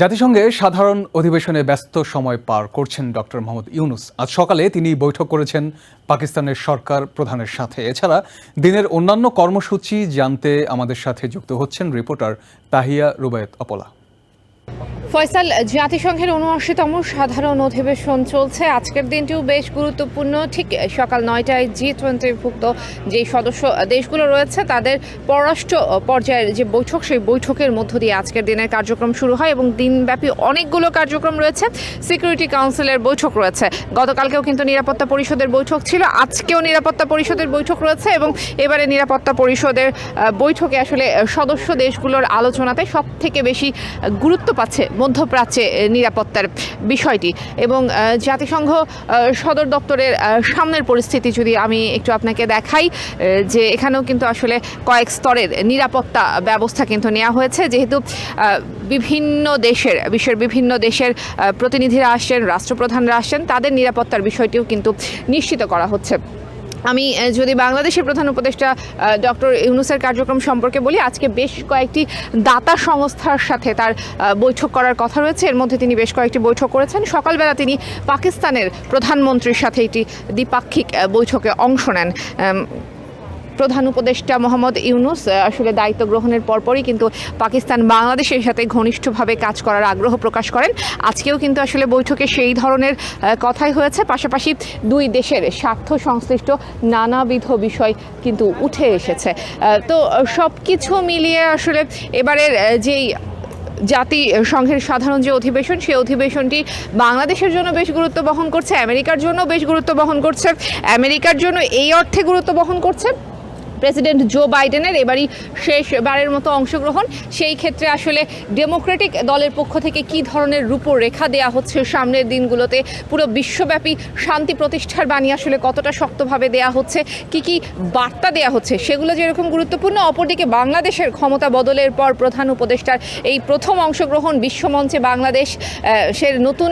জাতিসংঘে সাধারণ অধিবেশনে ব্যস্ত সময় পার করছেন ডক্টর মোহাম্মদ ইউনূস। আজ সকালে তিনি বৈঠক করেছেন পাকিস্তানের সরকার প্রধানের সাথে। এছাড়া দিনের অন্যান্য কর্মসূচি জানতে আমাদের সাথে যুক্ত হচ্ছেন রিপোর্টার তাহিয়া রুবায়েত অপলা। ফয়সাল, জাতিসংঘের ৭৯তম সাধারণ অধিবেশন চলছে। আজকের দিনটিও বেশ গুরুত্বপূর্ণ। ঠিক সকাল ৯টায় G20-ভুক্ত যে সদস্য দেশগুলো রয়েছে তাদের পররাষ্ট্র পর্যায়ের যে বৈঠক, সেই বৈঠকের মধ্য দিয়ে আজকের দিনের কার্যক্রম শুরু হয় এবং দিনব্যাপী অনেকগুলো কার্যক্রম রয়েছে। সিকিউরিটি কাউন্সিলের বৈঠক রয়েছে, গতকালকেও কিন্তু নিরাপত্তা পরিষদের বৈঠক ছিল, আজকেও নিরাপত্তা পরিষদের বৈঠক রয়েছে এবং এবারে নিরাপত্তা পরিষদের বৈঠকে আসলে সদস্য দেশগুলোর আলোচনাতে সব থেকে বেশি গুরুত্ব পাচ্ছে মধ্যপ্রাচ্যে নিরাপত্তার বিষয়টি। এবং জাতিসংঘ সদর দপ্তরের সামনের পরিস্থিতি যদি আমি একটু আপনাকে দেখাই, যে এখানেও কিন্তু আসলে কয়েক স্তরের নিরাপত্তা ব্যবস্থা কিন্তু নেওয়া হয়েছে, যেহেতু বিশ্বের বিভিন্ন দেশের প্রতিনিধিরা আসছেন, রাষ্ট্রপ্রধানরা আসছেন, তাদের নিরাপত্তার বিষয়টিও কিন্তু নিশ্চিত করা হচ্ছে। আমি যদি বাংলাদেশের প্রধান উপদেষ্টা ডক্টর ইউনূসের কার্যক্রম সম্পর্কে বলি, আজকে বেশ কয়েকটি দাতা সংস্থার সাথে তার বৈঠক করার কথা রয়েছে। এর মধ্যে তিনি বেশ কয়েকটি বৈঠক করেছেন। সকালবেলা তিনি পাকিস্তানের প্রধানমন্ত্রীর সাথে একটি দ্বিপাক্ষিক বৈঠকে অংশ নেন। প্রধান উপদেষ্টা মোহাম্মদ ইউনূস আসলে দায়িত্ব গ্রহণের পরপরই কিন্তু পাকিস্তান বাংলাদেশের সাথে ঘনিষ্ঠভাবে কাজ করার আগ্রহ প্রকাশ করেন। আজকেও কিন্তু আসলে বৈঠকে সেই ধরনের কথাই হয়েছে। পাশাপাশি দুই দেশের স্বার্থ সংশ্লিষ্ট নানাবিধ বিষয় কিন্তু উঠে এসেছে। তো সব কিছু মিলিয়ে আসলে এবারের যেই জাতিসংঘের সাধারণ যে অধিবেশন, সেই অধিবেশনটি বাংলাদেশের জন্য বেশ গুরুত্ব বহন করছে, আমেরিকার জন্য বেশ গুরুত্ব বহন করছে। আমেরিকার জন্য এই অর্থে গুরুত্ব বহন করছে, প্রেসিডেন্ট জো বাইডেনের এবারই শেষবারের মতো অংশগ্রহণ। সেই ক্ষেত্রে আসলে ডেমোক্রেটিক দলের পক্ষ থেকে কী ধরনের রূপরেখা দেওয়া হচ্ছে সামনের দিনগুলোতে, পুরো বিশ্বব্যাপী শান্তি প্রতিষ্ঠার বাণী আসলে কতটা শক্তভাবে দেওয়া হচ্ছে, কি বার্তা দেওয়া হচ্ছে, সেগুলো যেরকম গুরুত্বপূর্ণ। অপরদিকে বাংলাদেশের ক্ষমতা বদলের পর প্রধান উপদেষ্টার এই প্রথম অংশগ্রহণ বিশ্বমঞ্চে, বাংলাদেশ সের নতুন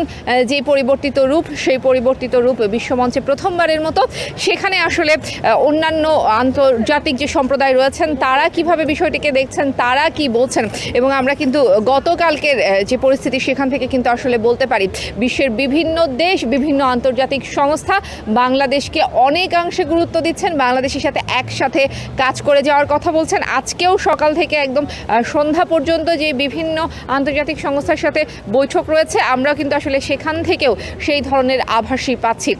যে পরিবর্তিত রূপ, সেই পরিবর্তিত রূপ বিশ্বমঞ্চে প্রথমবারের মতো। সেখানে আসলে অন্যান্য আন্তর্জাতিক যে সম্প্রদায় রয়েছেন তারা কিভাবে বিষয়টিকে দেখছেন, তারা কি বলছেন। এবং আমরা কিন্তু গতকালকের যে পরিস্থিতি, সেখান থেকে কিন্তু আসলে বলতে পারি বিশ্বের বিভিন্ন দেশ, বিভিন্ন আন্তর্জাতিক সংস্থা বাংলাদেশকে অনেকাংশে গুরুত্ব দিচ্ছেন, বাংলাদেশের সাথে একসাথে কাজ করে যাওয়ার কথা বলছেন। আজকেও সকাল থেকে একদম সন্ধ্যা পর্যন্ত যে বিভিন্ন আন্তর্জাতিক সংস্থার সাথে বৈঠক রয়েছে, আমরা কিন্তু আসলে সেখান থেকেও সেই ধরনের আভাসই পাচ্ছি।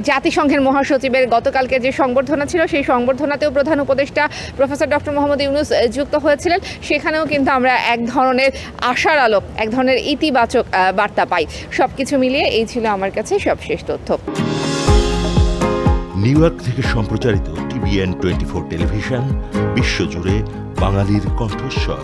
জাতিসংঘের মহাসচিবের গতকালকে যে সংবর্ধনা ছিল, সেই সংবর্ধনাতেও প্রধান উপদেষ্টা প্রফেসর ডক্টর মোহাম্মদ ইউনূস যুক্ত হয়েছিলেন। সেখানেও কিন্তু আমরা এক ধরনের আশার আলো, এক ধরনের ইতিবাচক বার্তা পাই। সব কিছু মিলিয়ে এই ছিল আমার কাছে সবশেষ তথ্য। নিউ ইয়র্ক থেকে সম্প্রচারিত TVN 24 টেলিভিশন বিশ্বজুড়ে বাঙালির কণ্ঠস্বর।